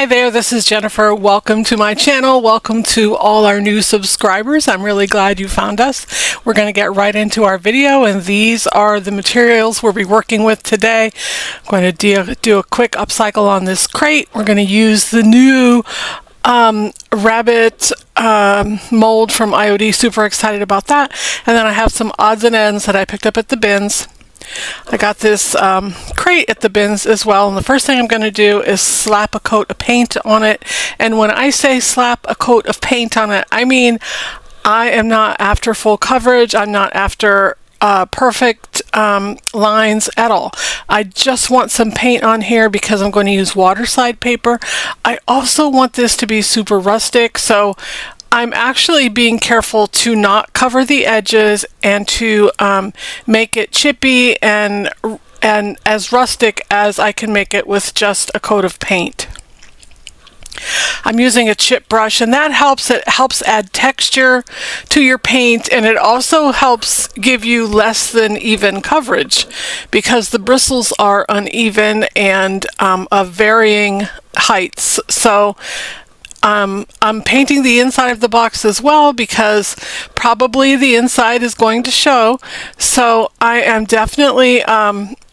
Hi there, this is Jennifer. Welcome to my channel. Welcome to all our new subscribers. I'm really glad you found us. We're going to get right into our video, and these are the materials we'll be working with today. I'm going to do a quick upcycle on this crate. We're going to use the new rabbit mold from IOD. Super excited about that. And then I have some odds and ends that I picked up at the bins. I got this crate at the bins as well, and the first thing I'm going to do is slap a coat of paint on it. And when I say slap a coat of paint on it, I mean I am not after full coverage. I'm not after perfect lines at all. I just want some paint on here because I'm going to use waterslide paper. I also want this to be super rustic, so I'm actually being careful to not cover the edges and to make it chippy and as rustic as I can make it with just a coat of paint. I'm using a chip brush, and that helps. It helps add texture to your paint, and it also helps give you less than even coverage because the bristles are uneven and of varying heights. So I'm painting the inside of the box as well because probably the inside is going to show. So I am definitely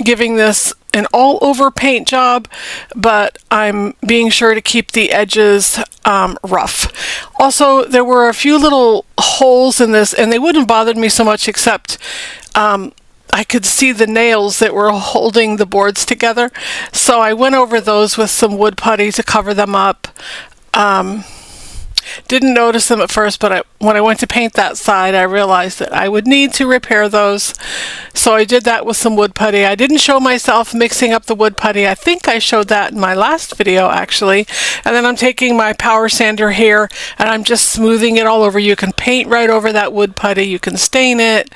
giving this an all-over paint job, but I'm being sure to keep the edges rough. Also, there were a few little holes in this, and they wouldn't have bothered me so much except I could see the nails that were holding the boards together. So I went over those with some wood putty to cover them up. Didn't notice them at first, but when I went to paint that side, I realized that I would need to repair those. So I did that with some wood putty. I didn't show myself mixing up the wood putty. I think I showed that in my last video, actually. And then I'm taking my power sander here, and I'm just smoothing it all over. You can paint right over that wood putty. You can stain it.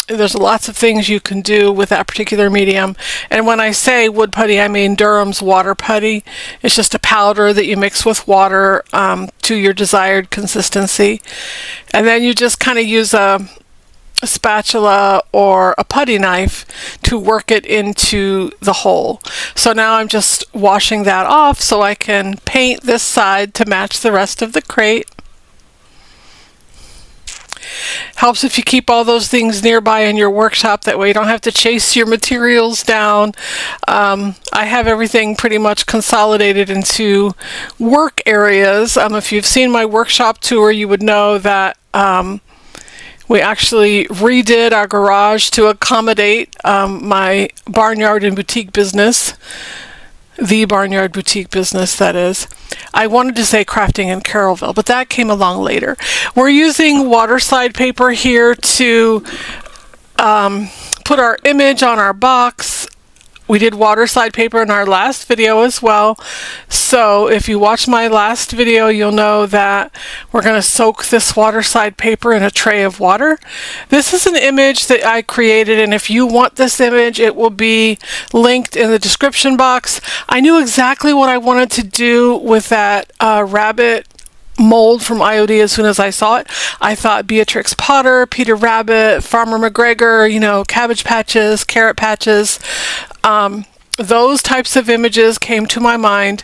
There's lots of things you can do with that particular medium. And when I say wood putty, I mean Durham's water putty. It's just a powder that you mix with water to your desired consistency. And then you just kind of use a spatula or a putty knife to work it into the hole. So now I'm just washing that off so I can paint this side to match the rest of the crate. Helps if you keep all those things nearby in your workshop. That way you don't have to chase your materials down. I have everything pretty much consolidated into work areas. If you've seen my workshop tour, you would know that we actually redid our garage to accommodate my Barnyard and boutique business. The Barnyard boutique business, that is. I wanted to say crafting in Carrollville, but that came along later. We're using waterslide paper here to put our image on our box. We did waterslide paper in our last video as well. So if you watch my last video, you'll know that we're going to soak this waterslide paper in a tray of water. This is an image that I created, and if you want this image, it will be linked in the description box. I knew exactly what I wanted to do with that rabbit mold from IOD as soon as I saw it. I thought Beatrix Potter, Peter Rabbit, Farmer McGregor, you know, cabbage patches, carrot patches. Those types of images came to my mind,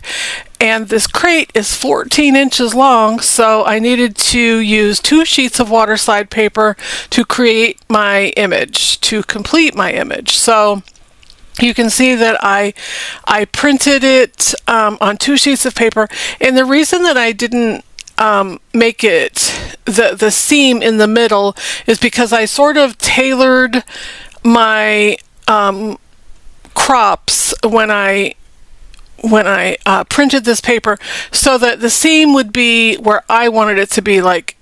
and this crate is 14 inches long, so I needed to use 2 sheets of waterslide paper to create my image, to complete my image. So you can see that I printed it on 2 sheets of paper, and the reason that I didn't make it the seam in the middle is because I sort of tailored my crops when I printed this paper so that the seam would be where I wanted it to be. Like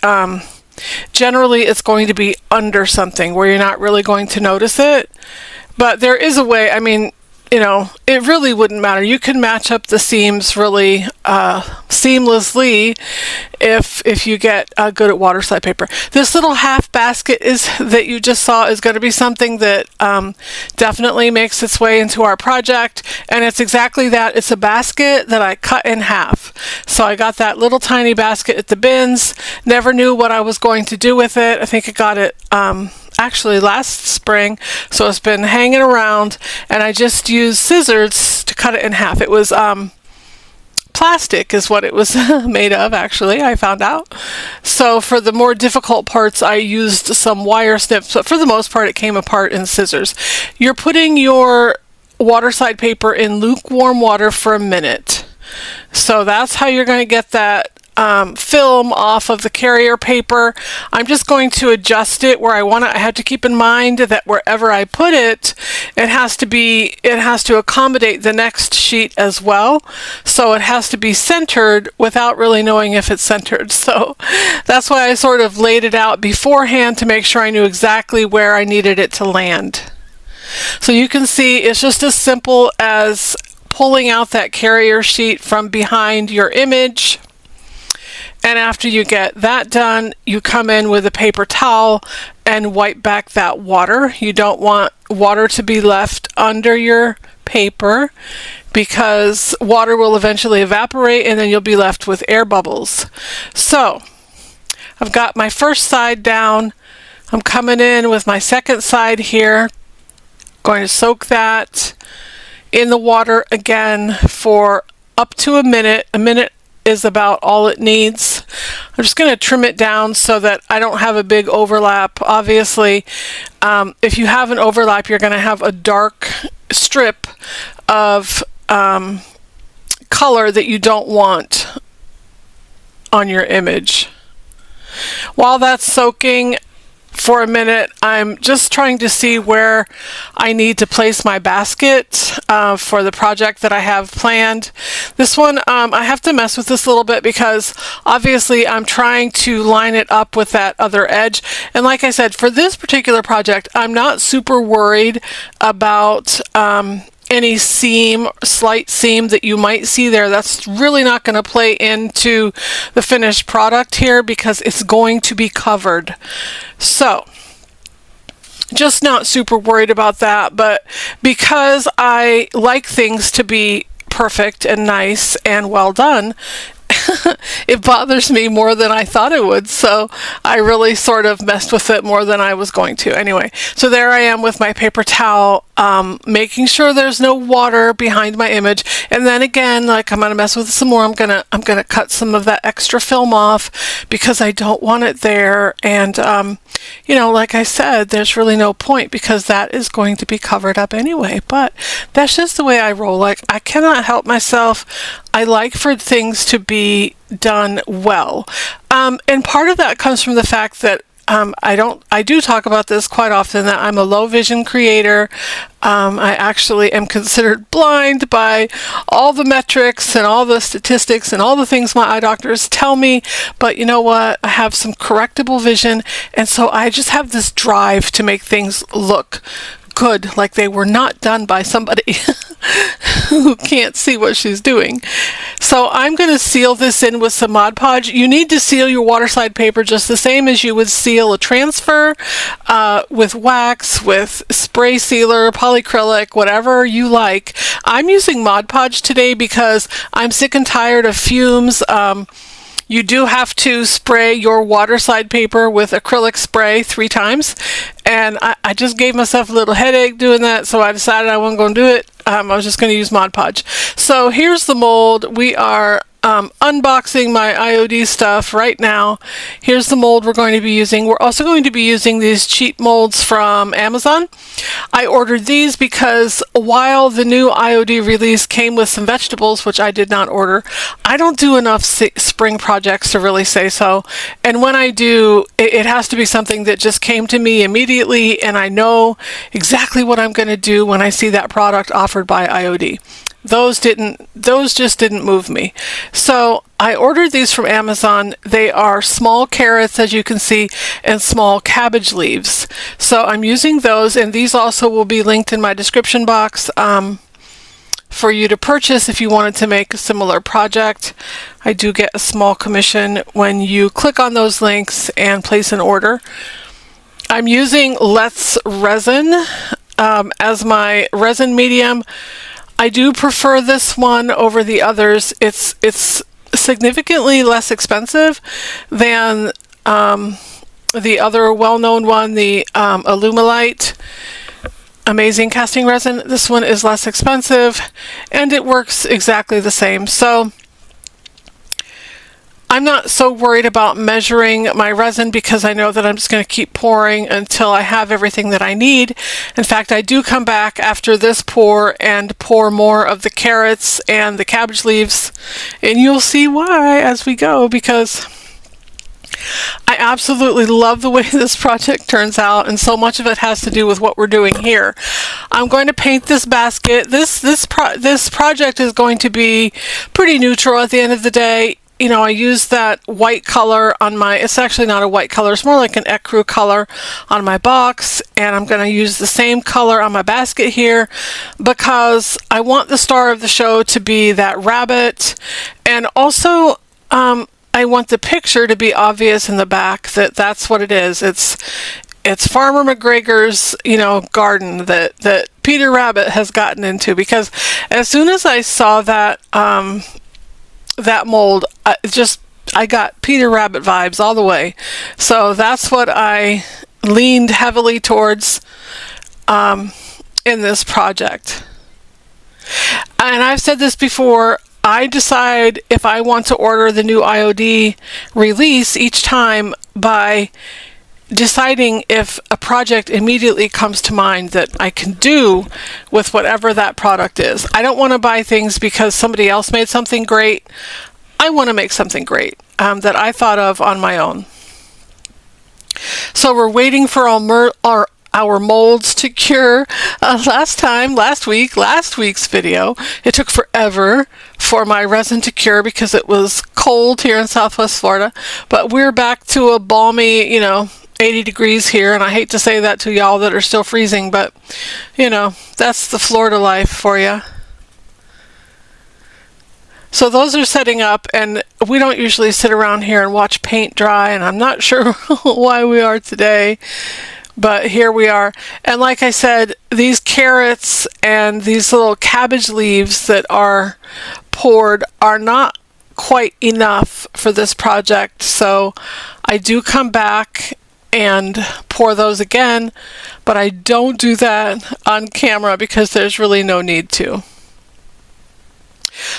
generally it's going to be under something where you're not really going to notice it, but there is a way. I mean, you know, it really wouldn't matter. You can match up the seams really seamlessly if you get good at waterslide paper. This little half basket that you just saw is going to be something that definitely makes its way into our project, and it's exactly that. It's a basket that I cut in half. So I got that little tiny basket at the bins. Never knew what I was going to do with it. I think I got it actually last spring, so it's been hanging around, and I just used scissors to cut it in half. It was plastic is what it was made of, actually, I found out. So for the more difficult parts, I used some wire snips, but for the most part, it came apart in scissors. You're putting your waterslide paper in lukewarm water for a minute. So that's how you're going to get that film off of the carrier paper. I'm just going to adjust it where I want it. I have to keep in mind that wherever I put it, it has to accommodate the next sheet as well. So it has to be centered without really knowing if it's centered. So that's why I sort of laid it out beforehand to make sure I knew exactly where I needed it to land. So you can see it's just as simple as pulling out that carrier sheet from behind your image. And after you get that done, you come in with a paper towel and wipe back that water. You don't want water to be left under your paper because water will eventually evaporate and then you'll be left with air bubbles. So I've got my first side down. I'm coming in with my second side here. Going to soak that in the water again for up to a minute. A minute is about all it needs. I'm just going to trim it down so that I don't have a big overlap. Obviously, if you have an overlap, you're going to have a dark strip of color that you don't want on your image. While that's soaking for a minute, I'm just trying to see where I need to place my basket for the project that I have planned. This one, I have to mess with this a little bit because obviously I'm trying to line it up with that other edge. And like I said, for this particular project, I'm not super worried about any slight seam that you might see there. That's really not going to play into the finished product here because it's going to be covered. So just not super worried about that, but because I like things to be perfect and nice and well done, it bothers me more than I thought it would, so I really sort of messed with it more than I was going to. Anyway, so there I am with my paper towel, making sure there's no water behind my image, and then again, like I'm gonna mess with it some more. I'm gonna cut some of that extra film off because I don't want it there, and you know, like I said, there's really no point because that is going to be covered up anyway. But that's just the way I roll. Like, I cannot help myself. I like for things to be done well. And part of that comes from the fact that I do talk about this quite often, that I'm a low vision creator. I actually am considered blind by all the metrics and all the statistics and all the things my eye doctors tell me. But you know what? I have some correctable vision. And so I just have this drive to make things look good, like they were not done by somebody who can't see what she's doing. So I'm going to seal this in with some Mod Podge. You need to seal your waterslide paper just the same as you would seal a transfer, with wax, with spray sealer, polyacrylic, whatever you like. I'm using Mod Podge today because I'm sick and tired of fumes. You do have to spray your waterslide paper with acrylic spray 3 times. And I just gave myself a little headache doing that, so I decided I wasn't going to do it. I was just going to use Mod Podge. So here's the mold. We are unboxing my IOD stuff right now. Here's the mold we're going to be using. We're also going to be using these cheap molds from Amazon. I ordered these because while the new IOD release came with some vegetables, which I did not order, I don't do enough spring projects to really say so. And when I do, it has to be something that just came to me immediately, and I know exactly what I'm going to do when I see that product offered by IOD. Those just didn't move me. So I ordered these from Amazon. They are small carrots, as you can see, and small cabbage leaves. So I'm using those, and these also will be linked in my description box for you to purchase if you wanted to make a similar project. I do get a small commission when you click on those links and place an order. I'm using Let's Resin as my resin medium. I do prefer this one over the others. It's significantly less expensive than the other well-known one, the Alumilite Amazing Casting Resin. This one is less expensive and it works exactly the same. So I'm not so worried about measuring my resin because I know that I'm just going to keep pouring until I have everything that I need. In fact, I do come back after this pour and pour more of the carrots and the cabbage leaves, and you'll see why as we go, because I absolutely love the way this project turns out, and so much of it has to do with what we're doing here. I'm going to paint this basket. This project is going to be pretty neutral at the end of the day. You know, I use that white color on my, it's actually not a white color, it's more like an ecru color on my box, and I'm going to use the same color on my basket here because I want the star of the show to be that rabbit, and also I want the picture to be obvious in the back that that's what it is. It's Farmer McGregor's, you know, garden that Peter Rabbit has gotten into, because as soon as I saw that that mold, I got Peter Rabbit vibes all the way. So that's what I leaned heavily towards in this project. And I've said this before, I decide if I want to order the new IOD release each time by deciding if a project immediately comes to mind that I can do with whatever that product is. I don't want to buy things because somebody else made something great. I want to make something great that I thought of on my own. So we're waiting for our molds to cure. Last week's video, it took forever for my resin to cure because it was cold here in Southwest Florida, but we're back to a balmy, 80 degrees here, and I hate to say that to y'all that are still freezing, but that's the Florida life for you. So those are setting up, and we don't usually sit around here and watch paint dry, and I'm not sure why we are today, but here we are. And like I said, these carrots and these little cabbage leaves that are poured are not quite enough for this project, so I do come back and pour those again, but I don't do that on camera because there's really no need to.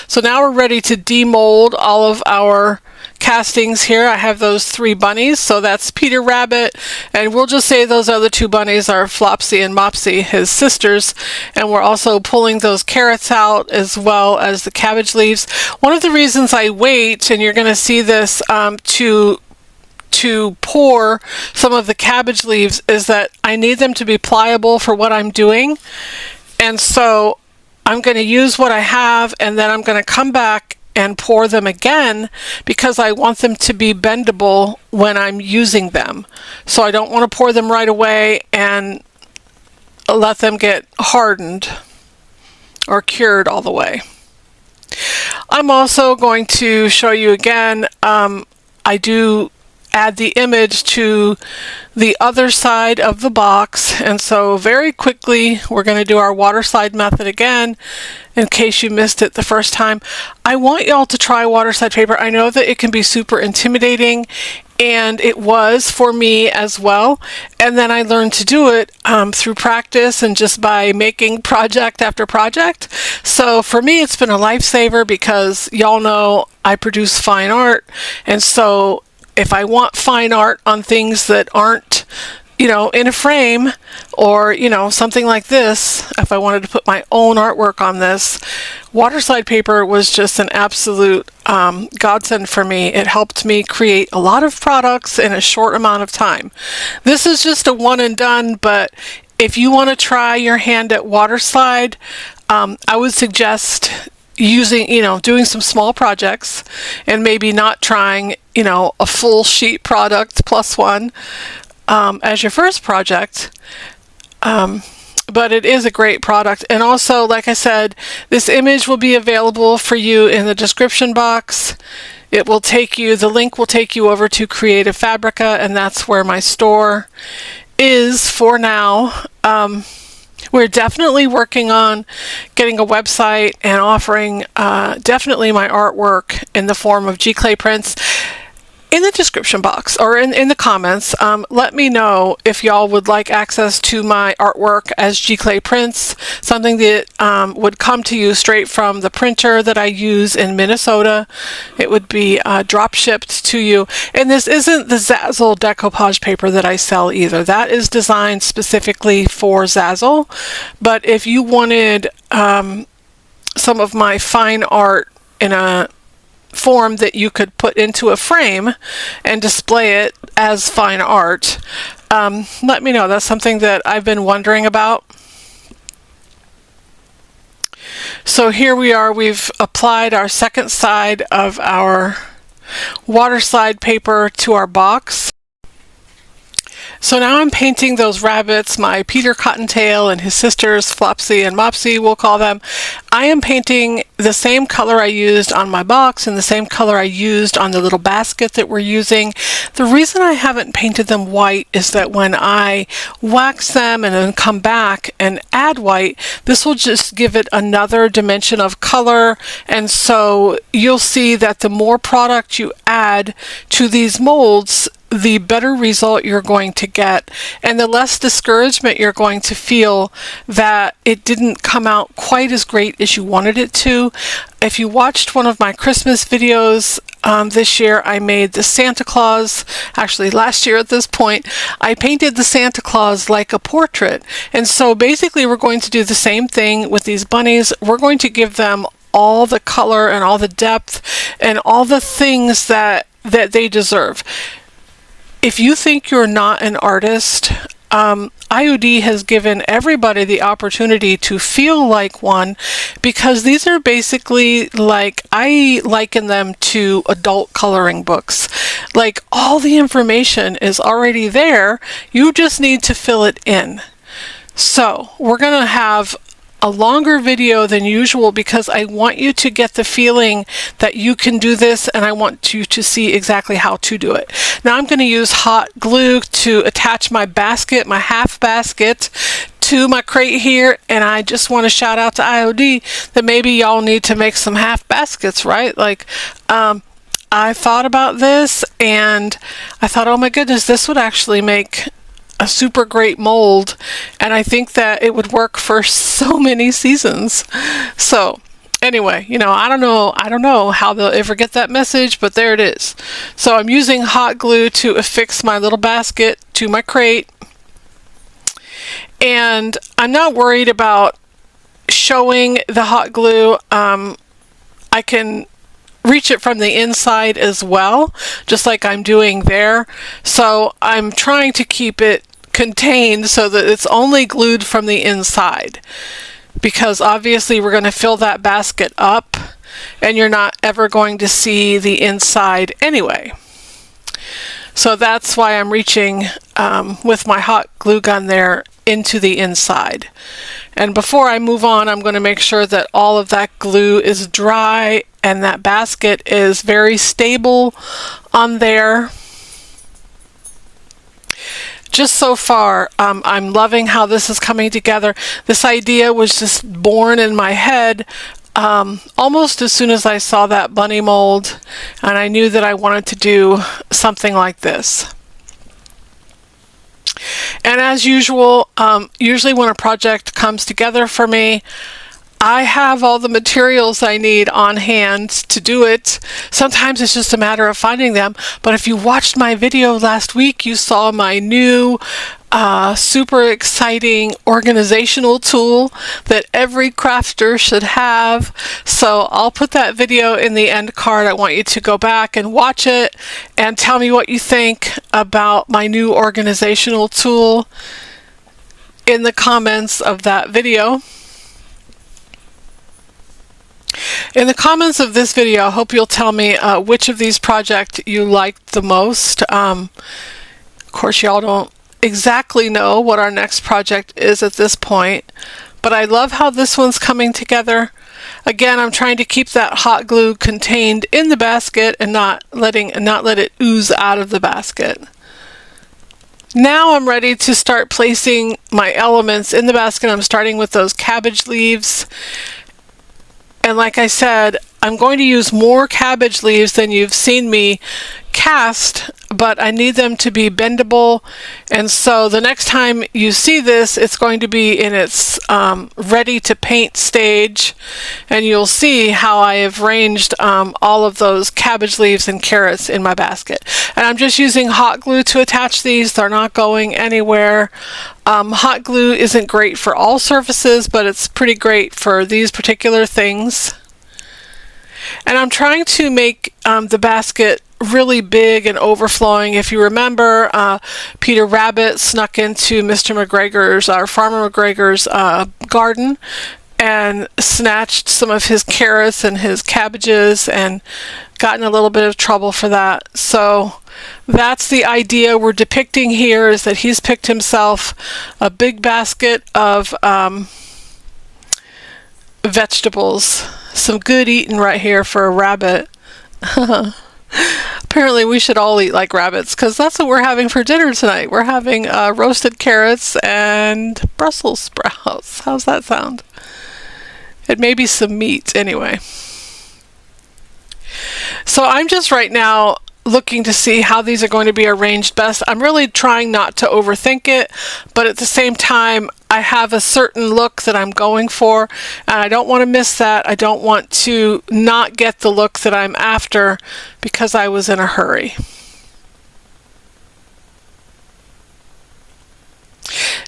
So now we're ready to demold all of our castings here. I have those 3 bunnies, so that's Peter Rabbit, and we'll just say those other 2 bunnies are Flopsy and Mopsy, his sisters, and we're also pulling those carrots out as well as the cabbage leaves. One of the reasons I wait, and you're going to see this, to pour some of the cabbage leaves is that I need them to be pliable for what I'm doing, and so I'm going to use what I have, and then I'm going to come back and pour them again because I want them to be bendable when I'm using them. So I don't want to pour them right away and let them get hardened or cured all the way. I'm also going to show you again, I do add the image to the other side of the box, and so very quickly we're going to do our water slide method again in case you missed it the first time. I want y'all to try water slide paper. I know that it can be super intimidating, and it was for me as well, and then I learned to do it through practice and just by making project after project. So for me it's been a lifesaver because y'all know I produce fine art, and so if I want fine art on things that aren't, in a frame or, something like this, if I wanted to put my own artwork on this, water slide paper was just an absolute godsend for me. It helped me create a lot of products in a short amount of time. This is just a one and done, but if you want to try your hand at water slide, I would suggest using, doing some small projects and maybe not trying, a full sheet product plus one as your first project. But it is a great product. And also, like I said, this image will be available for you in the description box. The link will take you over to Creative Fabrica, and that's where my store is for now. We're definitely working on getting a website and offering definitely my artwork in the form of G-clay prints. in the description box or in the comments, let me know if y'all would like access to my artwork as G-Clay prints, something that would come to you straight from the printer that I use in Minnesota. It would be drop shipped to you. And this isn't the Zazzle decoupage paper that I sell either. That is designed specifically for Zazzle. But if you wanted some of my fine art in a form that you could put into a frame and display it as fine art, let me know. That's something that I've been wondering about. So here we are. We've applied our second side of our waterslide paper to our box. So now I'm painting those rabbits, my Peter Cottontail and his sisters, Flopsy and Mopsy, we'll call them. I am painting the same color I used on my box and the same color I used on the little basket that we're using. The reason I haven't painted them white is that when I wax them and then come back and add white, this will just give it another dimension of color. And so you'll see that the more product you add to these molds, the better result you're going to get, and the less discouragement you're going to feel that it didn't come out quite as great as you wanted it to. If you watched one of my Christmas videos this year, I made the Santa Claus, actually last year at this point, I painted the Santa Claus like a portrait. And so basically we're going to do the same thing with these bunnies. We're going to give them all the color and all the depth and all the things that they deserve. If you think you're not an artist, IOD has given everybody the opportunity to feel like one, because these are basically like, I liken them to adult coloring books. Like, all the information is already there, you just need to fill it in. So we're gonna have a longer video than usual because I want you to get the feeling that you can do this, and I want you to see exactly how to do it. Now I'm going to use hot glue to attach my basket, my half basket, to my crate here, and I just want to shout out to IOD that maybe y'all need to make some half baskets, right? Like, I thought about this and I thought, oh my goodness, this would actually make a super great mold, and I think that it would work for so many seasons. So anyway, you know, I don't know how they'll ever get that message, but there it is. So I'm using hot glue to affix my little basket to my crate, and I'm not worried about showing the hot glue. I can reach it from the inside as well, just like I'm doing there. So I'm trying to keep it contained so that it's only glued from the inside, because obviously we're going to fill that basket up and you're not ever going to see the inside anyway. So that's why I'm reaching with my hot glue gun there into the inside. And before I move on, I'm going to make sure that all of that glue is dry and that basket is very stable on there. Just so far, I'm loving how this is coming together. This idea was just born in my head almost as soon as I saw that bunny mold, and I knew that I wanted to do something like this. And as usual, usually when a project comes together for me, I have all the materials I need on hand to do it. Sometimes it's just a matter of finding them. But if you watched my video last week, you saw my new super exciting organizational tool that every crafter should have. So I'll put that video in the end card. I want you to go back and watch it and tell me what you think about my new organizational tool in the comments of that video. In the comments of this video, I hope you'll tell me which of these projects you liked the most. Of course, y'all don't exactly know what our next project is at this point, but I love how this one's coming together. Again, I'm trying to keep that hot glue contained in the basket and not let it ooze out of the basket. Now I'm ready to start placing my elements in the basket. I'm starting with those cabbage leaves. And like I said, I'm going to use more cabbage leaves than you've seen me cast, but I need them to be bendable, and so the next time you see this, it's going to be in its ready to paint stage, and you'll see how I have arranged all of those cabbage leaves and carrots in my basket. And I'm just using hot glue to attach these. They're not going anywhere. Hot glue isn't great for all surfaces, but it's pretty great for these particular things. And I'm trying to make the basket really big and overflowing. If you remember, Peter Rabbit snuck into Mr. McGregor's, our Farmer McGregor's garden, and snatched some of his carrots and his cabbages and got in a little bit of trouble for that. So that's the idea we're depicting here, is that he's picked himself a big basket of vegetables. Some good eating right here for a rabbit. Apparently we should all eat like rabbits, because that's what we're having for dinner tonight. We're having roasted carrots and Brussels sprouts. How's that sound? It may be some meat anyway. So I'm just right now looking to see how these are going to be arranged best. I'm really trying not to overthink it, but at the same time, I have a certain look that I'm going for, and I don't want to miss that. I don't want to not get the look that I'm after because I was in a hurry.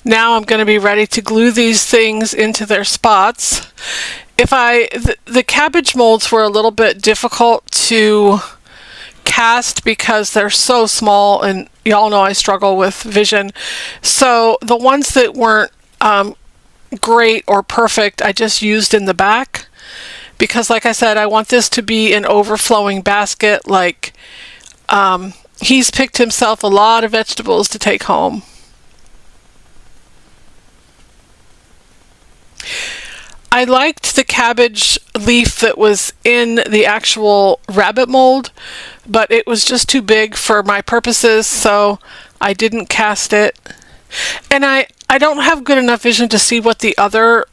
Now I'm going to be ready to glue these things into their spots. The cabbage molds were a little bit difficult to cast because they're so small, and y'all know I struggle with vision. So the ones that weren't great or perfect, I just used in the back, because like I said, I want this to be an overflowing basket. Like he's picked himself a lot of vegetables to take home. I liked the cabbage leaf that was in the actual rabbit mold, but it was just too big for my purposes, so I didn't cast it. And I don't have good enough vision to see what the other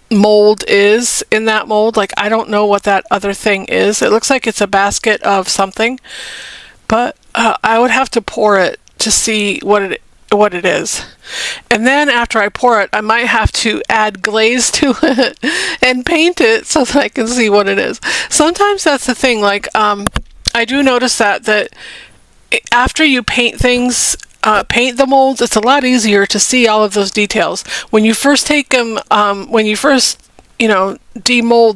mold is in that mold. Like, I don't know what that other thing is. It looks like it's a basket of something, but I would have to pour it to see what it is. And then after I pour it, I might have to add glaze to it and paint it so that I can see what it is. Sometimes that's the thing. Like, I do notice that after you paint things, paint the molds, it's a lot easier to see all of those details. When you first take them, demold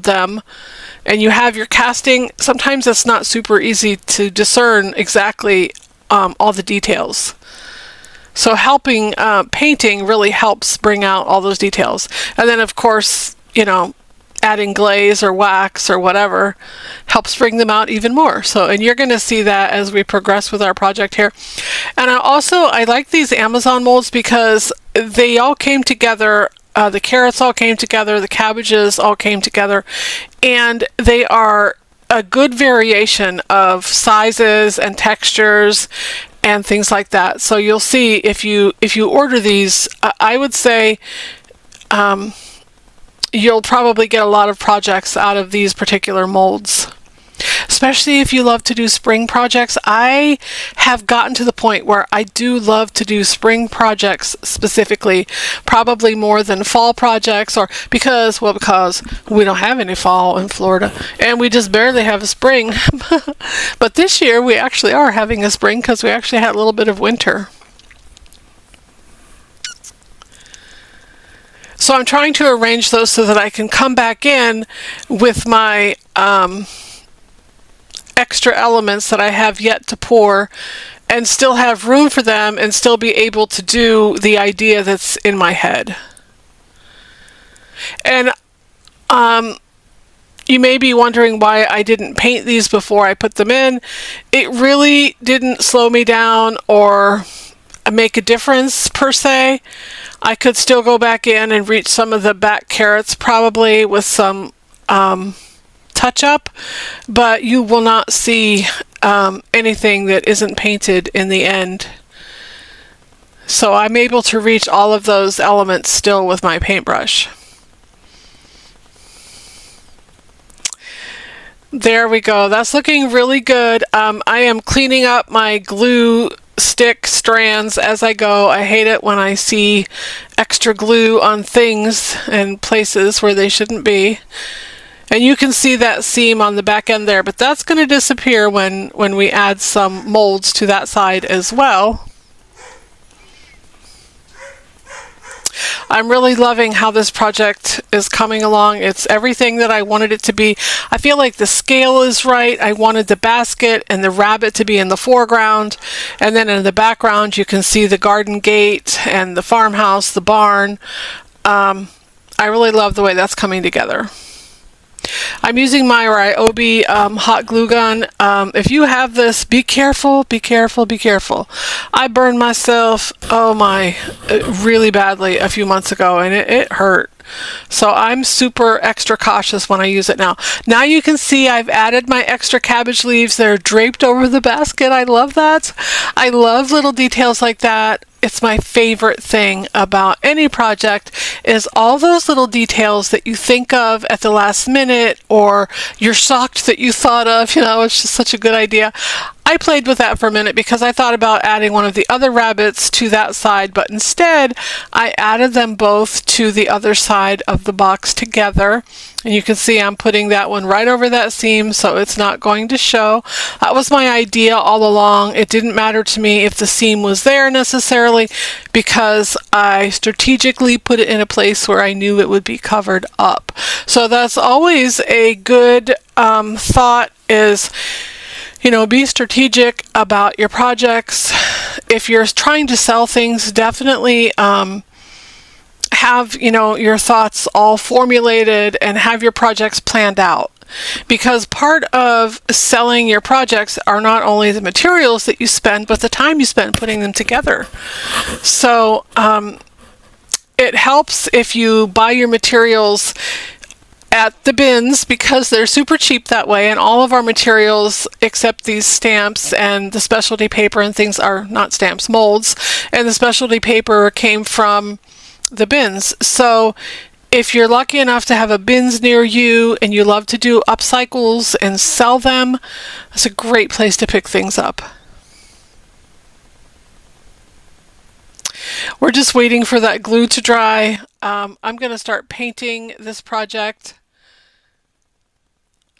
them, and you have your casting, sometimes it's not super easy to discern exactly all the details. So helping painting really helps bring out all those details. And then of course, adding glaze or wax or whatever helps bring them out even more. So, and you're going to see that as we progress with our project here. And I like these Amazon molds because they all came together. The carrots all came together, the cabbages all came together, and they are a good variation of sizes and textures and things like that. So you'll see if you order these, I would say you'll probably get a lot of projects out of these particular molds. Especially if you love to do spring projects. I have gotten to the point where I do love to do spring projects specifically, probably more than fall projects, or because we don't have any fall in Florida and we just barely have a spring. But this year we actually are having a spring because we actually had a little bit of winter. So I'm trying to arrange those so that I can come back in with my extra elements that I have yet to pour and still have room for them and still be able to do the idea that's in my head. And you may be wondering why I didn't paint these before I put them in. It really didn't slow me down or make a difference per se. I could still go back in and reach some of the back carrots probably with some touch up, but you will not see anything that isn't painted in the end. So I'm able to reach all of those elements still with my paintbrush. There we go. That's looking really good. I am cleaning up my glue stick strands as I go. I hate it when I see extra glue on things and places where they shouldn't be. And you can see that seam on the back end there, but that's going to disappear when we add some molds to that side as well. I'm really loving how this project is coming along. It's everything that I wanted it to be. I feel like the scale is right. I wanted the basket and the rabbit to be in the foreground, and then in the background you can see the garden gate and the farmhouse, the barn. I really love the way that's coming together. I'm using my IOD hot glue gun. If you have this, be careful, be careful, be careful. I burned myself, really badly a few months ago, and it hurt. So I'm super extra cautious when I use it now. Now you can see I've added my extra cabbage leaves. They're draped over the basket. I love that. I love little details like that. It's my favorite thing about any project is all those little details that you think of at the last minute, or you're shocked that you thought of, it's just such a good idea. I played with that for a minute because I thought about adding one of the other rabbits to that side, but instead I added them both to the other side of the box together. And you can see I'm putting that one right over that seam so it's not going to show. That was my idea all along. It didn't matter to me if the seam was there necessarily because I strategically put it in a place where I knew it would be covered up. So that's always a good thought is, be strategic about your projects. If you're trying to sell things, definitely have your thoughts all formulated and have your projects planned out, because part of selling your projects are not only the materials that you spend but the time you spend putting them together. So it helps if you buy your materials at the bins because they're super cheap that way, and all of our materials except these stamps and the specialty paper and things are not stamps, molds, and the specialty paper came from the bins. So if you're lucky enough to have a bins near you and you love to do upcycles and sell them, that's a great place to pick things up. We're just waiting for that glue to dry. I'm going to start painting this project.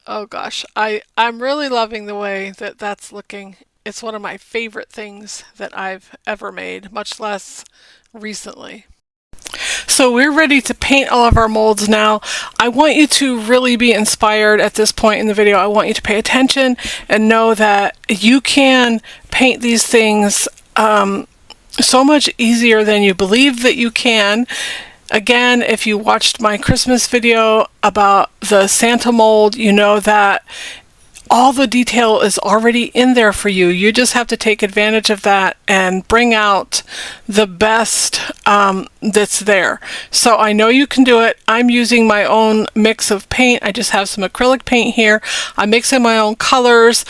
Oh gosh, I'm really loving the way that that's looking. It's one of my favorite things that I've ever made, much less recently. So we're ready to paint all of our molds now. I want you to really be inspired at this point in the video. I want you to pay attention and know that you can paint these things so much easier than you believe that you can. Again, if you watched my Christmas video about the Santa mold, you know that all the detail is already in there for you. You just have to take advantage of that and bring out the best that's there. So I know you can do it. I'm using my own mix of paint. I just have some acrylic paint here. I'm mixing my own colors.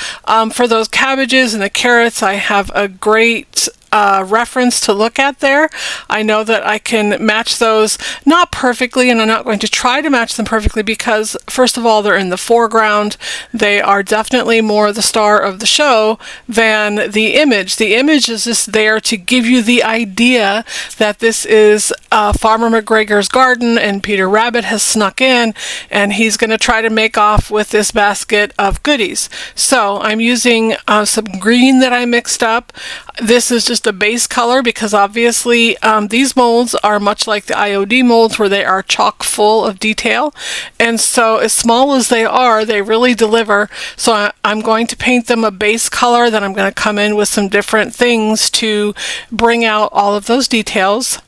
For those cabbages and the carrots, I have a great reference to look at there. I know that I can match those, not perfectly, and I'm not going to try to match them perfectly because, first of all, they're in the foreground. They are definitely more the star of the show than the image. The image is just there to give you the idea that this is Farmer McGregor's garden and Peter Rabbit has snuck in and he's going to try to make off with this basket of goodies. So I'm using some green that I mixed up. This is just a base color because obviously these molds are much like the IOD molds where they are chock full of detail, and so as small as they are, they really deliver. So I'm going to paint them a base color, then I'm going to come in with some different things to bring out all of those details.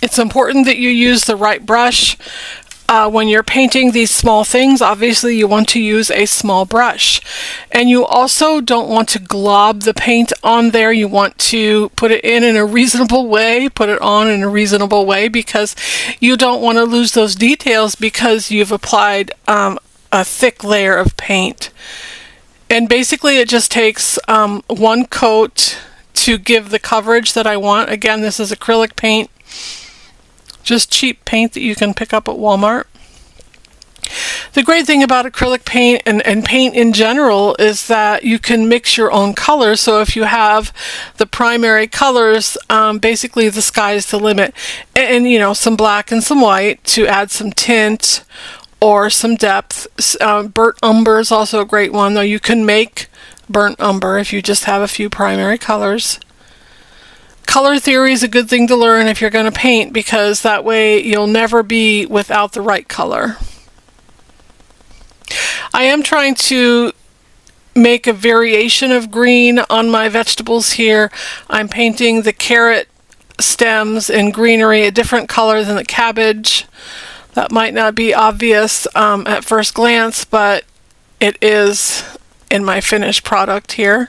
It's important that you use the right brush. When you're painting these small things, obviously you want to use a small brush. And you also don't want to glob the paint on there. You want to put it in a reasonable way, put it on in a reasonable way, because you don't want to lose those details because you've applied a thick layer of paint. And basically it just takes one coat to give the coverage that I want. Again, this is acrylic paint. Just cheap paint that you can pick up at Walmart. The great thing about acrylic paint and paint in general is that you can mix your own colors. So if you have the primary colors, basically the sky's the limit. And you know, some black and some white to add some tint or some depth. Burnt umber is also a great one, though you can make burnt umber if you just have a few primary colors. Color theory is a good thing to learn if you're going to paint, because that way you'll never be without the right color. I am trying to make a variation of green on my vegetables here. I'm painting the carrot stems in greenery, a different color than the cabbage. That might not be obvious at first glance, but it is in my finished product here.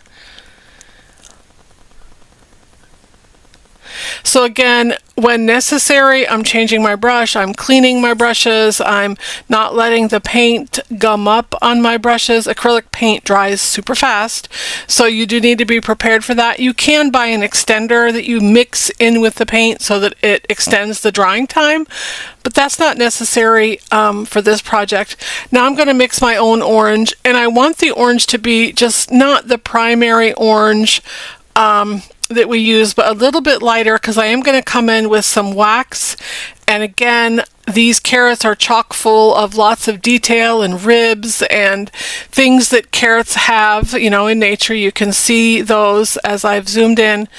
So again, when necessary, I'm changing my brush, I'm cleaning my brushes, I'm not letting the paint gum up on my brushes. Acrylic paint dries super fast, so you do need to be prepared for that. You can buy an extender that you mix in with the paint so that it extends the drying time, but that's not necessary for this project. Now I'm going to mix my own orange, and I want the orange to be just not the primary orange that we use, but a little bit lighter, because I am going to come in with some wax. And again, these carrots are chock full of lots of detail and ribs and things that carrots have, you know, in nature. You can see those as I've zoomed in.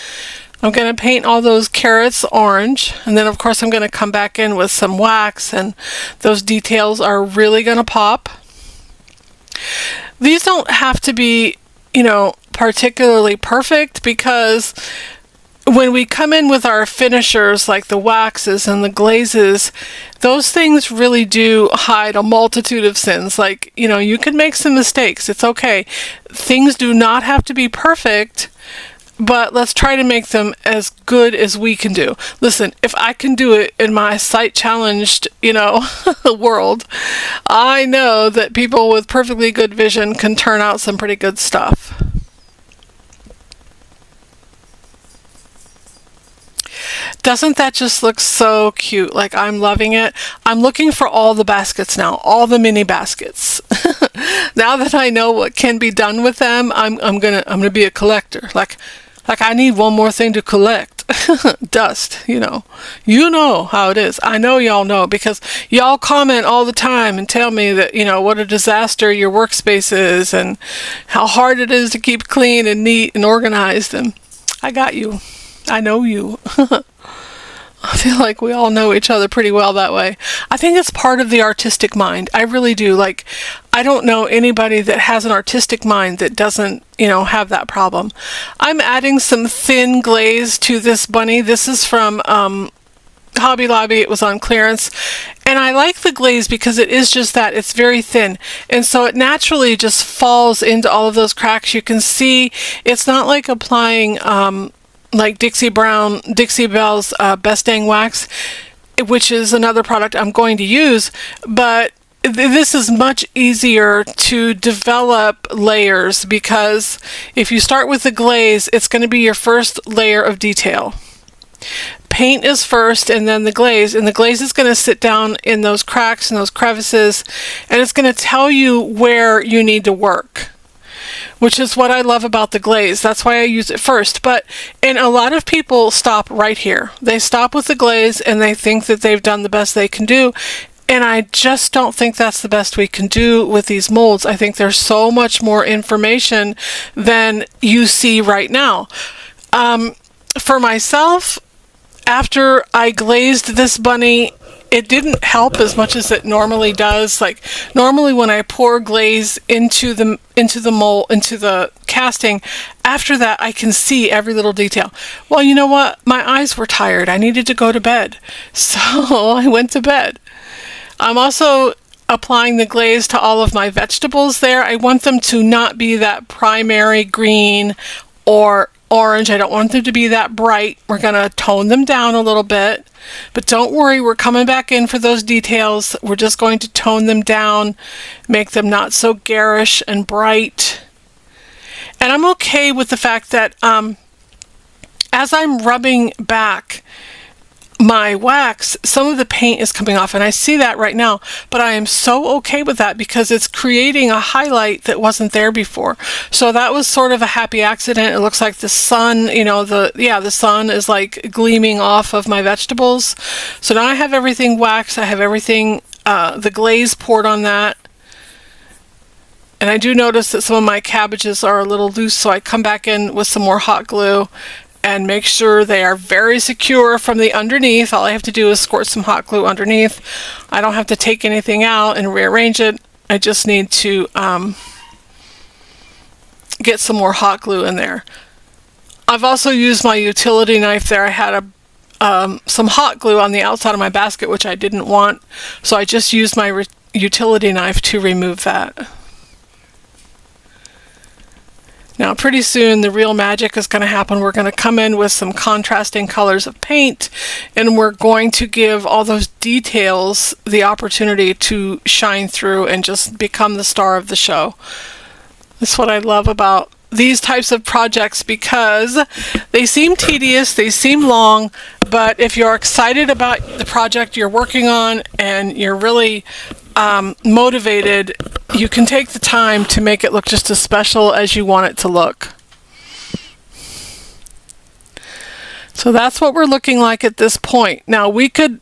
I'm going to paint all those carrots orange, and then of course I'm going to come back in with some wax, and those details are really going to pop. These don't have to be, you know, particularly perfect, because when we come in with our finishers like the waxes and the glazes, those things really do hide a multitude of sins. Like, you know, you can make some mistakes. It's okay. Things do not have to be perfect, but let's try to make them as good as we can do. Listen, if I can do it in my sight challenged, you know, world, I know that people with perfectly good vision can turn out some pretty good stuff. Doesn't that just look so cute? Like, I'm loving it. I'm looking for all the baskets now, all the mini baskets. Now that I know what can be done with them, I'm gonna be a collector. Like I need one more thing to collect. Dust, you know. You know how it is. I know y'all know, because y'all comment all the time and tell me that, you know, what a disaster your workspace is and how hard it is to keep clean and neat and organized. And I got you. I know you. I feel like we all know each other pretty well that way. I think it's part of the artistic mind. I really do. Like, I don't know anybody that has an artistic mind that doesn't, you know, have that problem. I'm adding some thin glaze to this bunny. This is from Hobby Lobby. It was on clearance. And I like the glaze because it is just that. It's very thin. And so it naturally just falls into all of those cracks. You can see it's not like applying like Dixie Bell's Best Dang Wax, which is another product I'm going to use, but this is much easier to develop layers, because if you start with the glaze, it's going to be your first layer of detail. Paint is first and then the glaze, and the glaze is going to sit down in those cracks and those crevices, and it's going to tell you where you need to work, which is what I love about the glaze. That's why I use it first. And a lot of people stop right here. They stop with the glaze and they think that they've done the best they can do. And I just don't think that's the best we can do with these molds. I think there's so much more information than you see right now. For myself, after I glazed this bunny, it didn't help as much as it normally does. Like, normally when I pour glaze into the mold, into the casting, after that I can see every little detail. Well, you know what? My eyes were tired. I needed to go to bed. So I went to bed. I'm also applying the glaze to all of my vegetables there. I want them to not be that primary green or orange. I don't want them to be that bright. We're going to tone them down a little bit. But don't worry, we're coming back in for those details. We're just going to tone them down, make them not so garish and bright. And I'm okay with the fact that as I'm rubbing back my wax, some of the paint is coming off, and I see that right now, but I am so okay with that because it's creating a highlight that wasn't there before. So that was sort of a happy accident. It looks like the sun, you know, the sun is like gleaming off of my vegetables. So now I have everything waxed. I have everything, the glaze poured on that. And I do notice that some of my cabbages are a little loose, so I come back in with some more hot glue and make sure they are very secure from the underneath. All I have to do is squirt some hot glue underneath. I don't have to take anything out and rearrange it. I just need to get some more hot glue in there. I've also used my utility knife there. I had some hot glue on the outside of my basket, which I didn't want, so I just used my utility knife to remove that. Now pretty soon the real magic is going to happen. We're going to come in with some contrasting colors of paint, and we're going to give all those details the opportunity to shine through and just become the star of the show. That's what I love about these types of projects, because they seem tedious, they seem long, but if you're excited about the project you're working on and you're really motivated, you can take the time to make it look just as special as you want it to look. So that's what we're looking like at this point. Now we could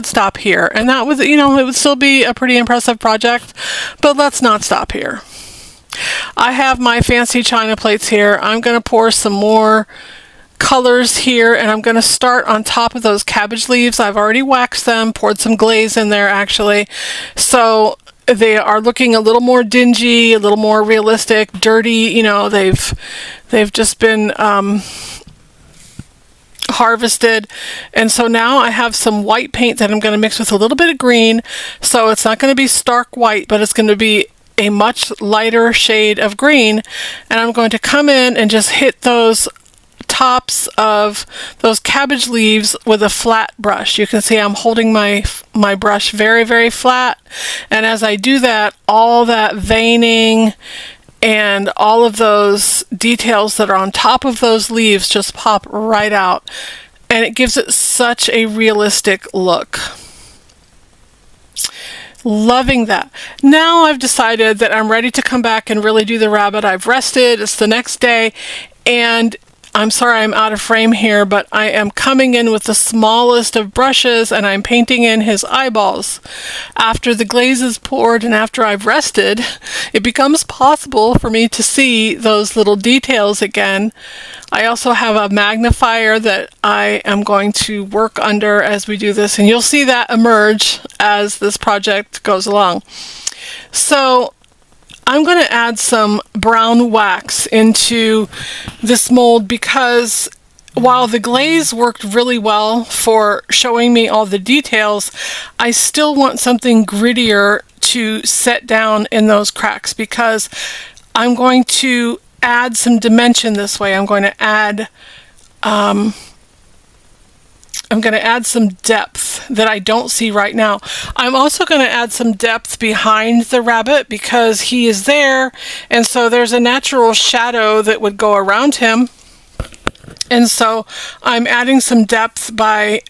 stop here, and that was, you know, it would still be a pretty impressive project, but let's not stop here. I have my fancy china plates here. I'm going to pour some more colors here, and I'm going to start on top of those cabbage leaves. I've already waxed them, poured some glaze in there actually, so they are looking a little more dingy, a little more realistic, dirty. You know, they've just been harvested, and so now I have some white paint that I'm going to mix with a little bit of green, so it's not going to be stark white, but it's going to be a much lighter shade of green, and I'm going to come in and just hit those tops of those cabbage leaves with a flat brush. You can see I'm holding my brush very, very flat, and as I do that, all that veining and all of those details that are on top of those leaves just pop right out, and it gives it such a realistic look. Loving that. Now I've decided that I'm ready to come back and really do the rabbit. I've rested, it's the next day, and I'm sorry I'm out of frame here, but I am coming in with the smallest of brushes and I'm painting in his eyeballs. After the glaze is poured and after I've rested, it becomes possible for me to see those little details again. I also have a magnifier that I am going to work under as we do this, and you'll see that emerge as this project goes along. So I'm going to add some brown wax into this mold because while the glaze worked really well for showing me all the details, I still want something grittier to set down in those cracks, because I'm going to add some dimension this way. I'm going to add some depth that I don't see right now. I'm also going to add some depth behind the rabbit because he is there, and so there's a natural shadow that would go around him. And so I'm adding some depth by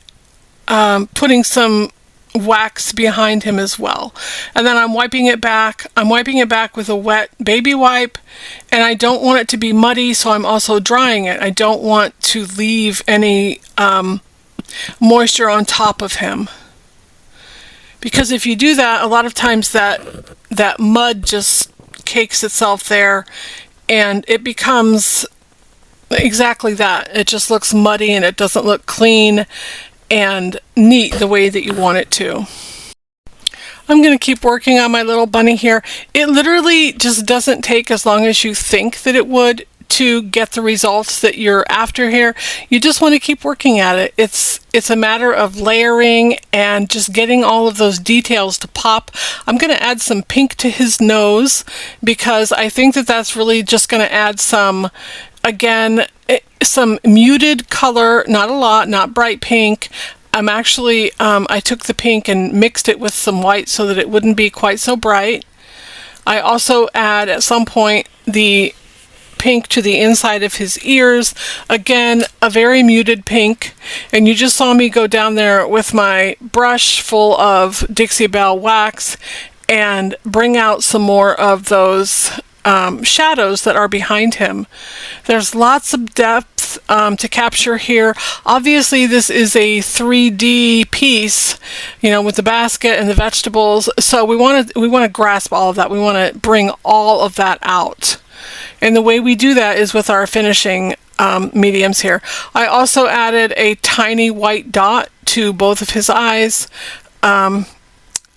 putting some wax behind him as well. And then I'm wiping it back. I'm wiping it back with a wet baby wipe, and I don't want it to be muddy, so I'm also drying it. I don't want to leave any moisture on top of him, because if you do that, a lot of times that mud just cakes itself there and it becomes exactly that. It just looks muddy and it doesn't look clean and neat the way that you want it to. I'm going to keep working on my little bunny here. It literally just doesn't take as long as you think that it would to get the results that you're after here. You just want to keep working at it. It's a matter of layering and just getting all of those details to pop. I'm going to add some pink to his nose because I think that that's really just going to add some, again, some muted color, not a lot, not bright pink. I'm actually, I took the pink and mixed it with some white so that it wouldn't be quite so bright. I also add at some point the pink to the inside of his ears. Again, a very muted pink. And you just saw me go down there with my brush full of Dixie Belle wax and bring out some more of those shadows that are behind him. There's lots of depth to capture here. Obviously this is a 3D piece, you know, with the basket and the vegetables, so we want to grasp all of that. We want to bring all of that out, and the way we do that is with our finishing mediums here. I also added a tiny white dot to both of his eyes.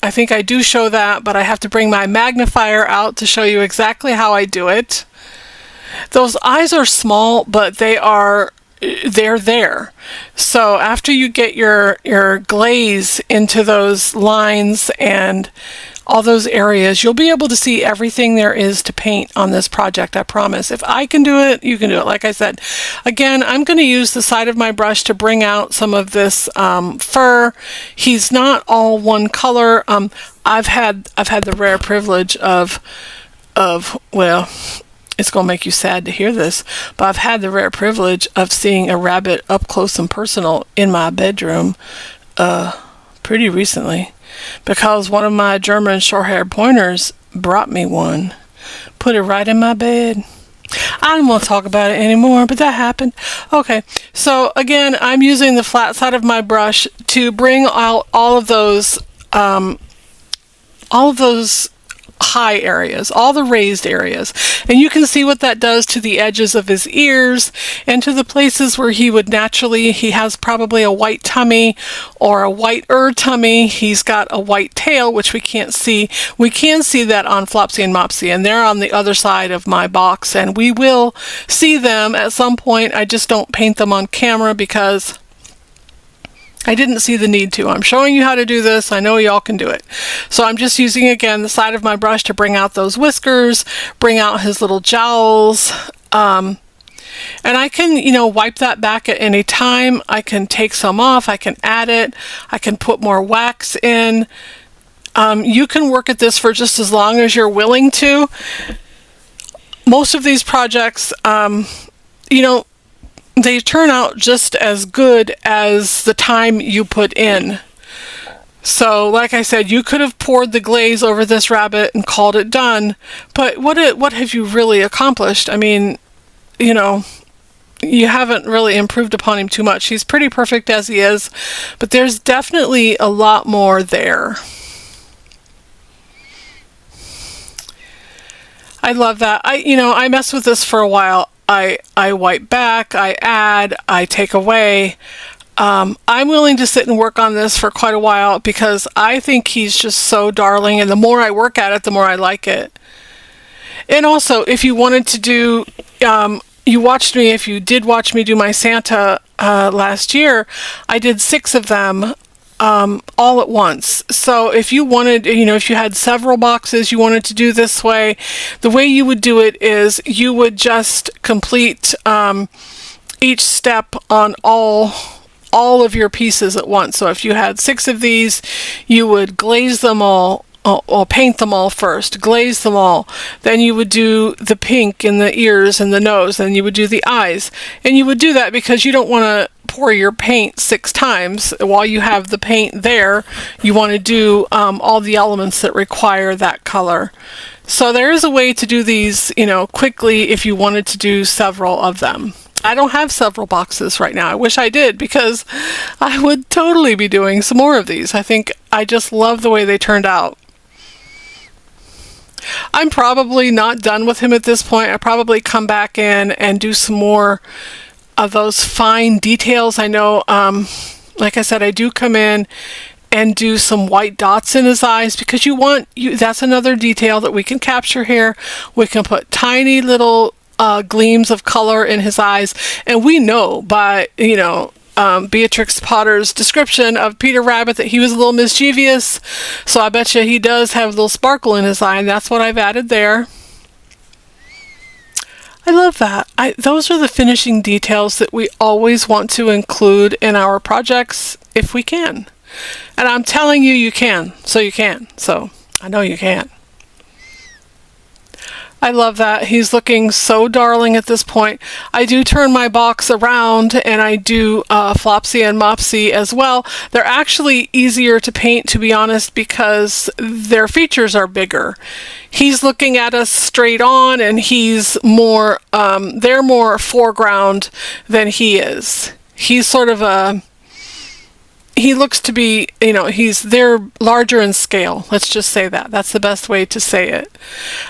I think I do show that, but I have to bring my magnifier out to show you exactly how I do it. Those eyes are small, but they're there. So after you get your glaze into those lines and all those areas, you'll be able to see everything there is to paint on this project, I promise. If I can do it, you can do it. Like I said, again, I'm going to use the side of my brush to bring out some of this fur. He's not all one color. I've had the rare privilege of well, it's going to make you sad to hear this, but I've had the rare privilege of seeing a rabbit up close and personal in my bedroom pretty recently, because one of my German short-haired pointers brought me one, put it right in my bed. I don't want to talk about it anymore, but that happened. Okay, so again, I'm using the flat side of my brush to bring out all of those high areas, all the raised areas, and you can see what that does to the edges of his ears and to the places where he has probably a white tummy or a whiter tummy. He's got a white tail, which we can't see. We can see that on Flopsy and Mopsy, and they're on the other side of my box, and we will see them at some point. I just don't paint them on camera because I didn't see the need to. I'm showing you how to do this. I know y'all can do it. So I'm just using, again, the side of my brush to bring out those whiskers, bring out his little jowls. And I can, wipe that back at any time. I can take some off. I can add it. I can put more wax in. You can work at this for just as long as you're willing to. Most of these projects, they turn out just as good as the time you put in. So, like I said, you could have poured the glaze over this rabbit and called it done, but what have you really accomplished? I mean, you haven't really improved upon him too much. He's pretty perfect as he is, but there's definitely a lot more there. I love that. I mess with this for a while. I wipe back, I add, I take away. I'm willing to sit and work on this for quite a while because I think he's just so darling, and the more I work at it, the more I like it. And also, if you wanted to do, if you did watch me do my Santa last year, I did 6 of them all at once. So if you wanted, if you had several boxes you wanted to do this way, the way you would do it is you would just complete each step on all of your pieces at once. So if you had 6 of these, you would glaze them all, or paint them all first, glaze them all. Then you would do the pink in the ears and the nose, and you would do the eyes. And you would do that because you don't want to pour your paint 6 times while you have the paint there. You want to do all the elements that require that color. So there is a way to do these, quickly if you wanted to do several of them. I don't have several boxes right now. I wish I did, because I would totally be doing some more of these. I think I just love the way they turned out. I'm probably not done with him at this point. I probably come back in and do some more of those fine details. I know, like I said, I do come in and do some white dots in his eyes because that's another detail that we can capture here. We can put tiny little gleams of color in his eyes, and we know by Beatrix Potter's description of Peter Rabbit that he was a little mischievous, so I bet you he does have a little sparkle in his eye, and that's what I've added there. I love that. Those are the finishing details that we always want to include in our projects if we can. And I'm telling you, you can. So you can. So I know you can. I love that. He's looking so darling at this point. I do turn my box around and I do Flopsy and Mopsy as well. They're actually easier to paint, to be honest, because their features are bigger. He's looking at us straight on and he's more, they're more foreground than he is. He's sort of he looks to be, they're larger in scale. Let's just say that. That's the best way to say it.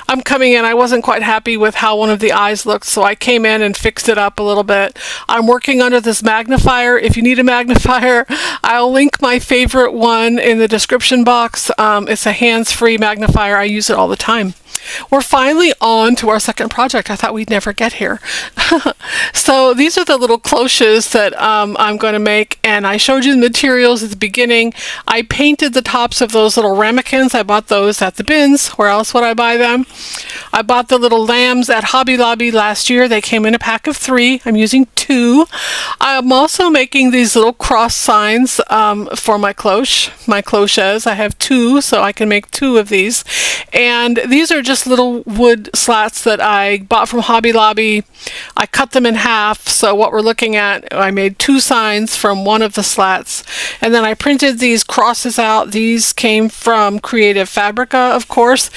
I'm coming in, I wasn't quite happy with how one of the eyes looked, so I came in and fixed it up a little bit. I'm working under this magnifier. If you need a magnifier, I'll link my favorite one in the description box. It's a hands-free magnifier. I use it all the time. We're finally on to our second project. I thought we'd never get here. So these are the little cloches that I'm going to make, and I showed you the materials at the beginning. I painted the tops of those little ramekins. I bought those at the bins. Where else would I buy them? I bought the little lambs at Hobby Lobby last year. They came in a pack of 3. I'm using 2. I'm also making these little cross signs for my cloches. I have 2, so I can make 2 of these. And these are just little wood slats that I bought from Hobby Lobby. I cut them in half, so what we're looking at, I made 2 signs from one of the slats, and then I printed these crosses out. These came from Creative Fabrica, of course.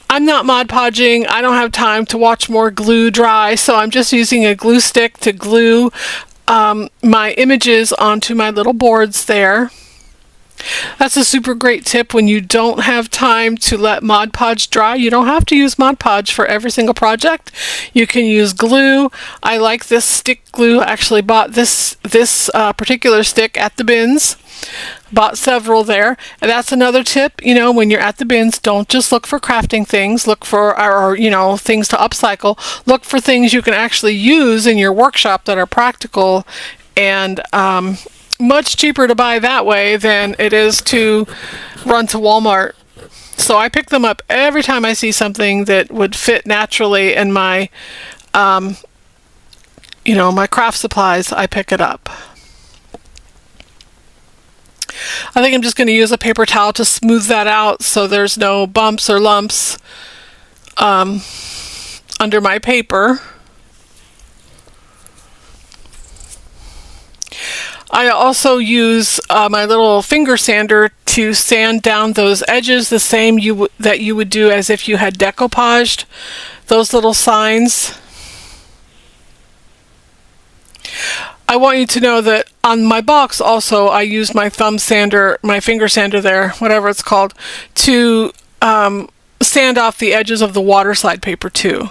I'm not Mod Podging. I don't have time to watch more glue dry, so I'm just using a glue stick to glue my images onto my little boards there. That's a super great tip when you don't have time to let Mod Podge dry. You don't have to use Mod Podge for every single project. You can use glue. I like this stick glue. I actually bought this particular stick at the bins. Bought several there. And that's another tip, when you're at the bins, don't just look for crafting things. Look for, things to upcycle. Look for things you can actually use in your workshop that are practical and much cheaper to buy that way than it is to run to Walmart. So I pick them up every time I see something that would fit naturally in my, my craft supplies. I pick it up. I think I'm just going to use a paper towel to smooth that out so there's no bumps or lumps under my paper. I also use my little finger sander to sand down those edges the same that you would do as if you had decoupaged those little signs. I want you to know that on my box also I used my finger sander there, whatever it's called, to sand off the edges of the waterslide paper too.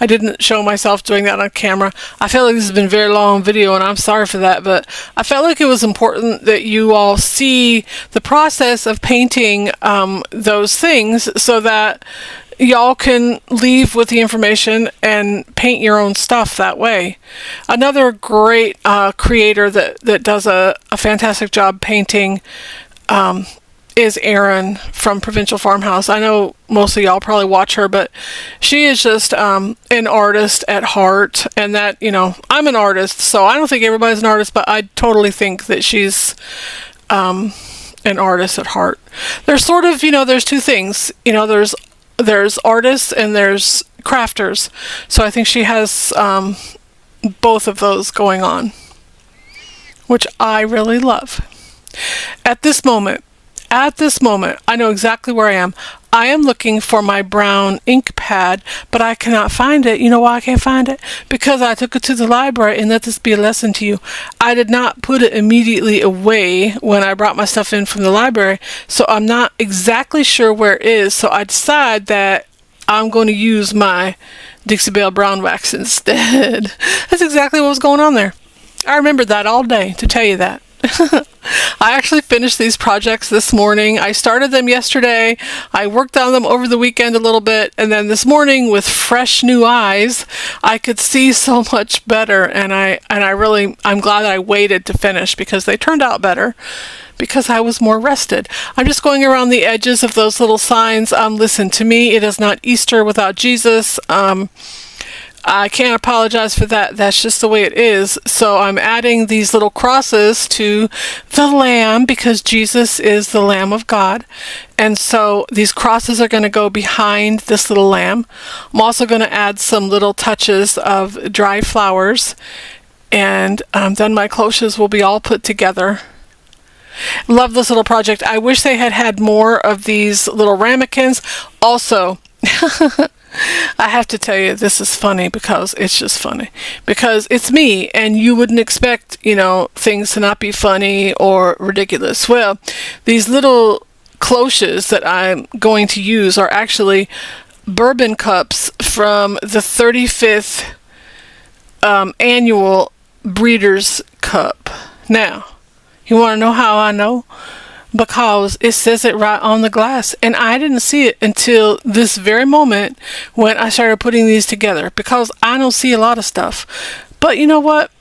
I didn't show myself doing that on camera. I feel like this has been a very long video and I'm sorry for that, but I felt like it was important that you all see the process of painting those things so that y'all can leave with the information and paint your own stuff that way. Another great creator that does a fantastic job painting is Erin from Provincial Farmhouse. I know most of y'all probably watch her, but she is just an artist at heart, and that, I'm an artist, so I don't think everybody's an artist, but I totally think that she's an artist at heart. There's sort of, there's 2 things, there's artists and there's crafters, so I think she has both of those going on, which I really love. At this moment, I know exactly where I am. I am looking for my brown ink pad, but I cannot find it. You know why I can't find it? Because I took it to the library, and let this be a lesson to you. I did not put it immediately away when I brought my stuff in from the library, so I'm not exactly sure where it is. So I decide that I'm going to use my Dixie Belle Brown Wax instead. That's exactly what was going on there. I remembered that all day to tell you that. I actually finished these projects this morning. I started them yesterday. I worked on them over the weekend a little bit, and then this morning with fresh new eyes, I could see so much better, and I'm glad I waited to finish because they turned out better because I was more rested. I'm just going around the edges of those little signs. Listen, to me, it is not Easter without Jesus. I can't apologize for that. That's just the way it is. So I'm adding these little crosses to the lamb because Jesus is the Lamb of God. And so these crosses are going to go behind this little lamb. I'm also going to add some little touches of dry flowers. And then my cloches will be all put together. Love this little project. I wish they had had more of these little ramekins. Also, I have to tell you, this is funny because it's just funny. Because it's me, and you wouldn't expect, you know, things to not be funny or ridiculous. Well, these little cloches that I'm going to use are actually bourbon cups from the 35th annual Breeders' Cup. Now, you want to know how I know? Because it says it right on the glass, and I didn't see it until this very moment when I started putting these together, because I don't see a lot of stuff. But you know what?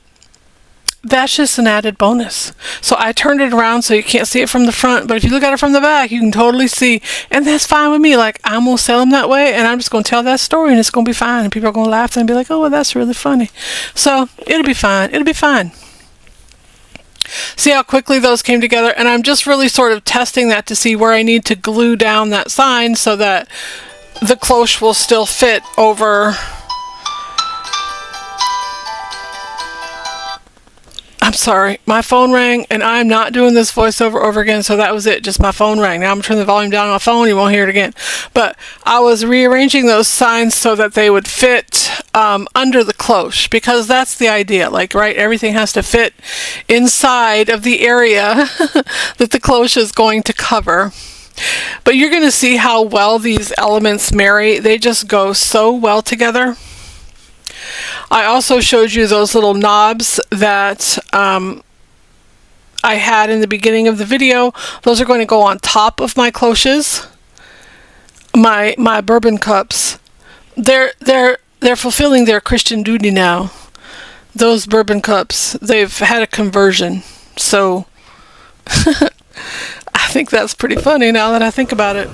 That's just an added bonus. So I turned it around so you can't see it from the front, but if you look at it from the back, you can totally see, and that's fine with me. Like, I'm gonna sell them that way, and I'm just gonna tell that story, and it's gonna be fine, and people are gonna laugh and be like, oh, well, that's really funny. So it'll be fine. It'll be fine. See how quickly those came together, and I'm just really sort of testing that to see where I need to glue down that sign so that the cloche will still fit over. I'm sorry, my phone rang, and I'm not doing this voiceover over again, so that was it, just my phone rang. Now I'm turning the volume down on my phone, you won't hear it again. But I was rearranging those signs so that they would fit under the cloche, because that's the idea, like, right, everything has to fit inside of the area that the cloche is going to cover. But you're going to see how well these elements marry. They just go so well together. I also showed you those little knobs that I had in the beginning of the video. Those are going to go on top of my cloches, my bourbon cups. They're fulfilling their Christian duty now. Those bourbon cups, they've had a conversion. So I think that's pretty funny now that I think about it.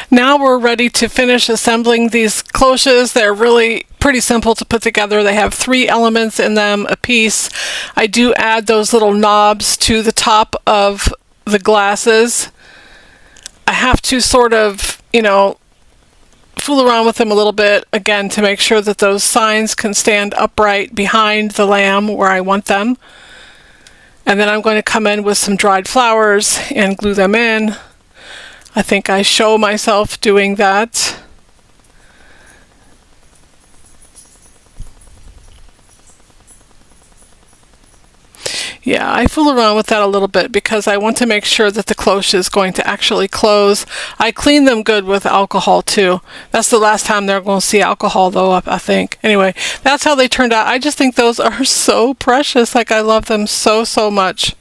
Now we're ready to finish assembling these cloches. They're really pretty simple to put together. They have 3 elements in them a piece. I do add those little knobs to the top of the glasses. I have to sort of, you know, fool around with them a little bit, again, to make sure that those signs can stand upright behind the lamb where I want them. And then I'm going to come in with some dried flowers and glue them in. I think I show myself doing that. Yeah, I fool around with that a little bit because I want to make sure that the cloche is going to actually close. I clean them good with alcohol too. That's the last time they're going to see alcohol though, I think. Anyway, that's how they turned out. I just think those are so precious. Like, I love them so, so much.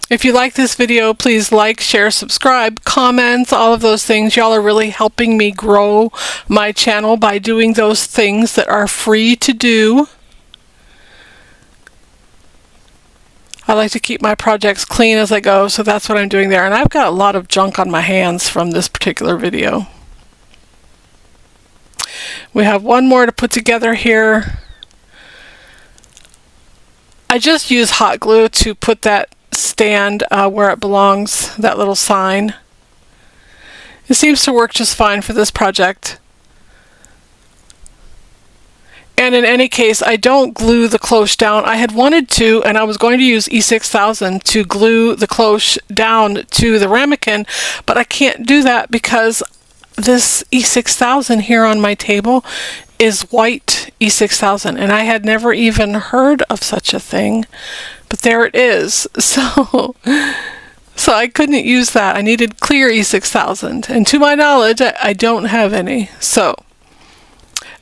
If you like this video, please like, share, subscribe, comments, all of those things. Y'all are really helping me grow my channel by doing those things that are free to do. I like to keep my projects clean as I go, so that's what I'm doing there. And I've got a lot of junk on my hands from this particular video. We have one more to put together here. I just use hot glue to put that stand where it belongs, that little sign. It seems to work just fine for this project. And in any case, I don't glue the cloche down. I had wanted to, and I was going to use E6000 to glue the cloche down to the ramekin, but I can't do that because this E6000 here on my table is white E6000, and I had never even heard of such a thing. But there it is. So I couldn't use that. I needed clear E6000. And to my knowledge, I don't have any. So,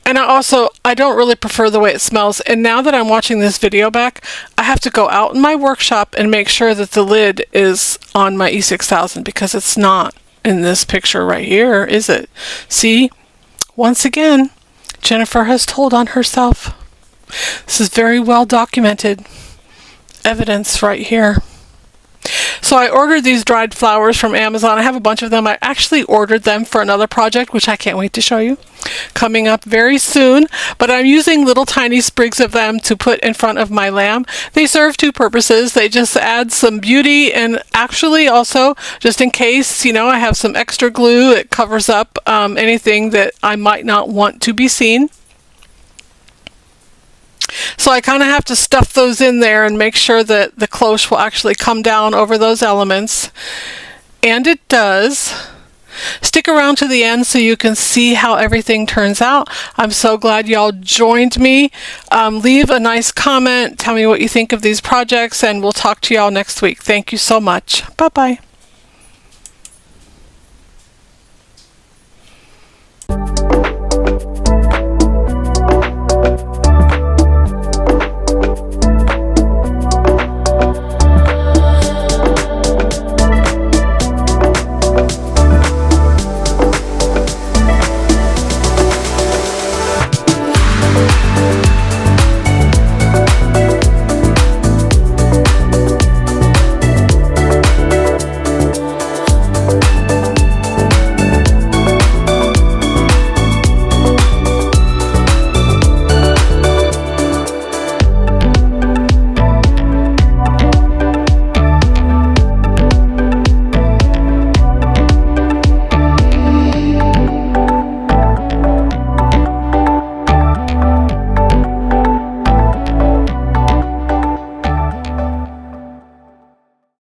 and I don't really prefer the way it smells. And now that I'm watching this video back, I have to go out in my workshop and make sure that the lid is on my E6000, because it's not in this picture right here, is it? See, once again, Jennifer has told on herself. This is very well documented evidence right here. So So I ordered these dried flowers from Amazon. I have a bunch of them. I actually ordered them for another project, which I can't wait to show you, coming up very soon. But I'm using little tiny sprigs of them to put in front of my lamb. They serve two purposes. They just add some beauty, and actually also, just in case, I have some extra glue, it covers up anything that I might not want to be seen. So I kind of have to stuff those in there and make sure that the cloche will actually come down over those elements. And it does. Stick around to the end so you can see how everything turns out. I'm so glad y'all joined me. Leave a nice comment. Tell me what you think of these projects, and we'll talk to y'all next week. Thank you so much. Bye-bye.